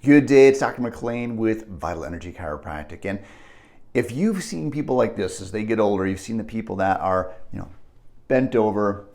Good day, it's Dr. McLean with Vital Energy Chiropractic. And if you've seen people like this as they get older, you've seen the people that are, bent over,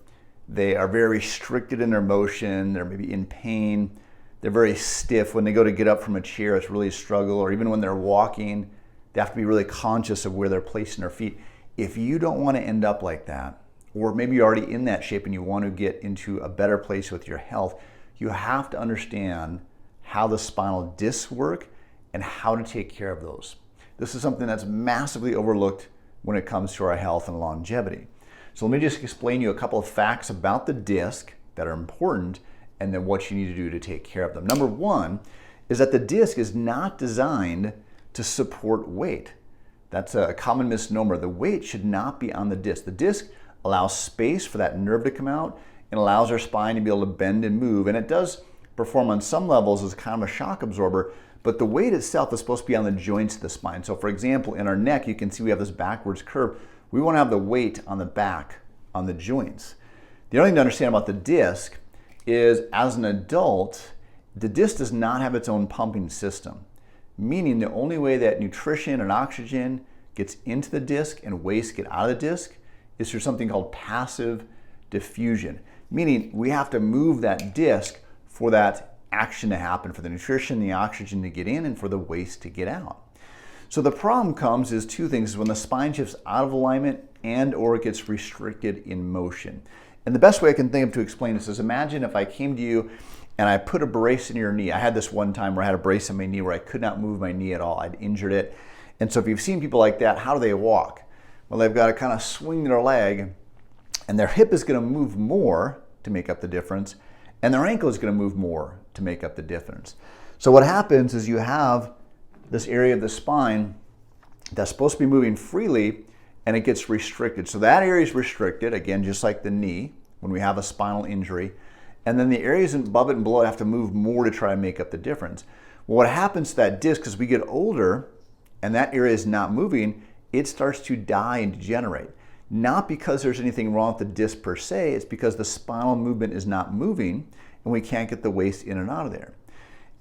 they are very restricted in their motion, they're maybe in pain, they're very stiff. When they go to get up from a chair, it's really a struggle, or even when they're walking, they have to be really conscious of where they're placing their feet. If you don't want to end up like that, or maybe you're already in that shape and you want to get into a better place with your health, you have to understand how the spinal discs work and how to take care of those. This is something that's massively overlooked when it comes to our health and longevity. So let me just explain you a couple of facts about the disc that are important and then what you need to do to take care of them. Number one is that the disc is not designed to support weight. That's a common misnomer. The weight should not be on the disc. The disc allows space for that nerve to come out and allows our spine to be able to bend and move, and it does perform on some levels as kind of a shock absorber, but the weight itself is supposed to be on the joints of the spine. So for example, in our neck, you can see we have this backwards curve. We want to have the weight on the back, on the joints. The only thing to understand about the disc is, as an adult, the disc does not have its own pumping system, meaning the only way that nutrition and oxygen gets into the disc and waste get out of the disc is through something called passive diffusion, meaning we have to move that disc for that action to happen, for the nutrition, the oxygen to get in, and for the waste to get out. So the problem comes is two things: when the spine shifts out of alignment and or it gets restricted in motion. And the best way I can think of to explain this is, imagine if I came to you and I put a brace in your knee. I had this one time where I had a brace in my knee where I could not move my knee at all. I'd injured it. And so if you've seen people like that, how do they walk? Well, they've got to kind of swing their leg, and their hip is going to move more to make up the difference, and their ankle is going to move more to make up the difference. So what happens is you have this area of the spine that's supposed to be moving freely, and it gets restricted. So that area is restricted, again, just like the knee when we have a spinal injury. And then the areas above it and below it have to move more to try and make up the difference. Well, what happens to that disc, as we get older and that area is not moving, it starts to die and degenerate. Not because there's anything wrong with the disc per se, it's because the spinal movement is not moving and we can't get the waste in and out of there.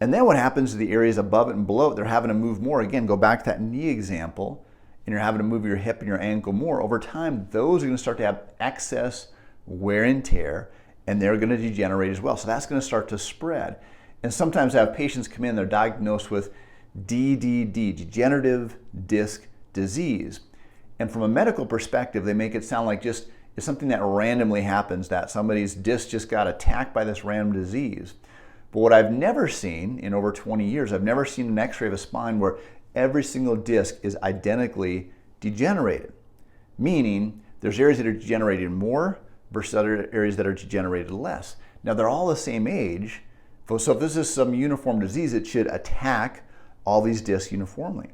And then what happens to the areas above it and below it, they're having to move more. Again, go back to that knee example, and you're having to move your hip and your ankle more. Over time, those are going to start to have excess wear and tear, and they're going to degenerate as well. So that's going to start to spread. And sometimes I have patients come in, they're diagnosed with DDD, degenerative disc disease. And from a medical perspective, they make it sound like just it's something that randomly happens, that somebody's disc just got attacked by this random disease. But what I've never seen in over 20 years, I've never seen an x-ray of a spine where every single disc is identically degenerated. Meaning there's areas that are degenerated more versus other areas that are degenerated less. Now they're all the same age, so if this is some uniform disease, it should attack all these discs uniformly.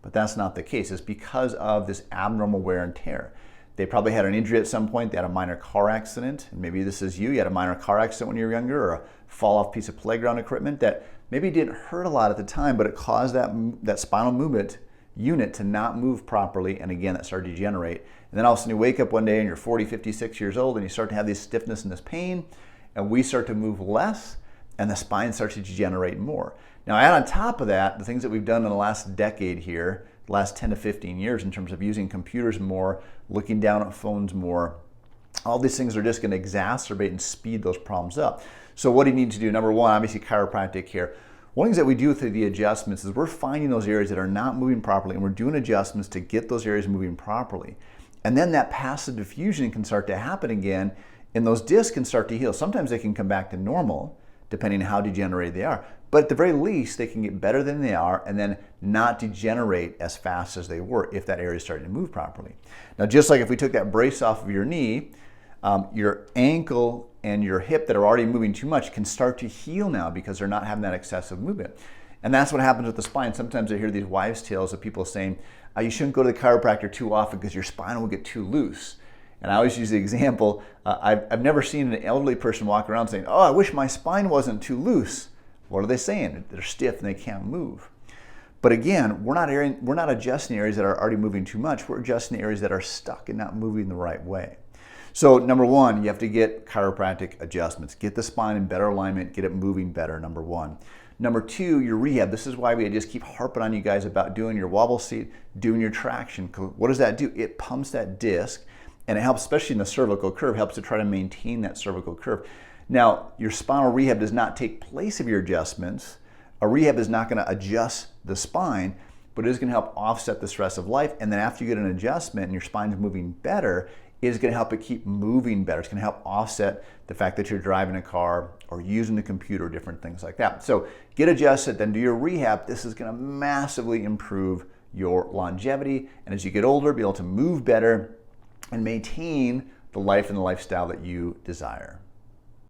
But that's not the case. It's because of this abnormal wear and tear. They probably had an injury at some point. They had a minor car accident. And maybe this is you. You had a minor car accident when you were younger, or a fall-off piece of playground equipment that maybe didn't hurt a lot at the time, but it caused that spinal movement unit to not move properly. And again, that started to degenerate. And then all of a sudden you wake up one day and you're 40, 56 years old and you start to have this stiffness and this pain, and we start to move less and the spine starts to degenerate more. Now, add on top of that, the things that we've done in the last decade here, the last 10 to 15 years in terms of using computers more, looking down at phones more, all these things are just going to exacerbate and speed those problems up. So what do you need to do? Number one, obviously chiropractic care. One of the things that we do with the adjustments is we're finding those areas that are not moving properly, and we're doing adjustments to get those areas moving properly. And then that passive diffusion can start to happen again, and those discs can start to heal. Sometimes they can come back to normal, depending on how degenerated they are. But at the very least, they can get better than they are and then not degenerate as fast as they were if that area is starting to move properly. Now, just like if we took that brace off of your knee, your ankle and your hip that are already moving too much can start to heal now because they're not having that excessive movement. And that's what happens with the spine. Sometimes I hear these wives' tales of people saying, you shouldn't go to the chiropractor too often because your spine will get too loose. And I always use the example, I've never seen an elderly person walk around saying, I wish my spine wasn't too loose. What are they saying? They're stiff and they can't move. But again, we're not adjusting areas that are already moving too much. We're adjusting areas that are stuck and not moving the right way. So number one, you have to get chiropractic adjustments. Get the spine in better alignment, get it moving better, number one. Number two, your rehab. This is why we just keep harping on you guys about doing your wobble seat, doing your traction. What does that do? It pumps that disc, and it helps, especially in the cervical curve, helps to try to maintain that cervical curve. Now, your spinal rehab does not take place of your adjustments. A rehab is not going to adjust the spine, but it is going to help offset the stress of life. And then after you get an adjustment and your spine's moving better, it is going to help it keep moving better. It's going to help offset the fact that you're driving a car or using the computer, different things like that. So get adjusted, then do your rehab. This is going to massively improve your longevity. And as you get older, be able to move better and maintain the life and the lifestyle that you desire.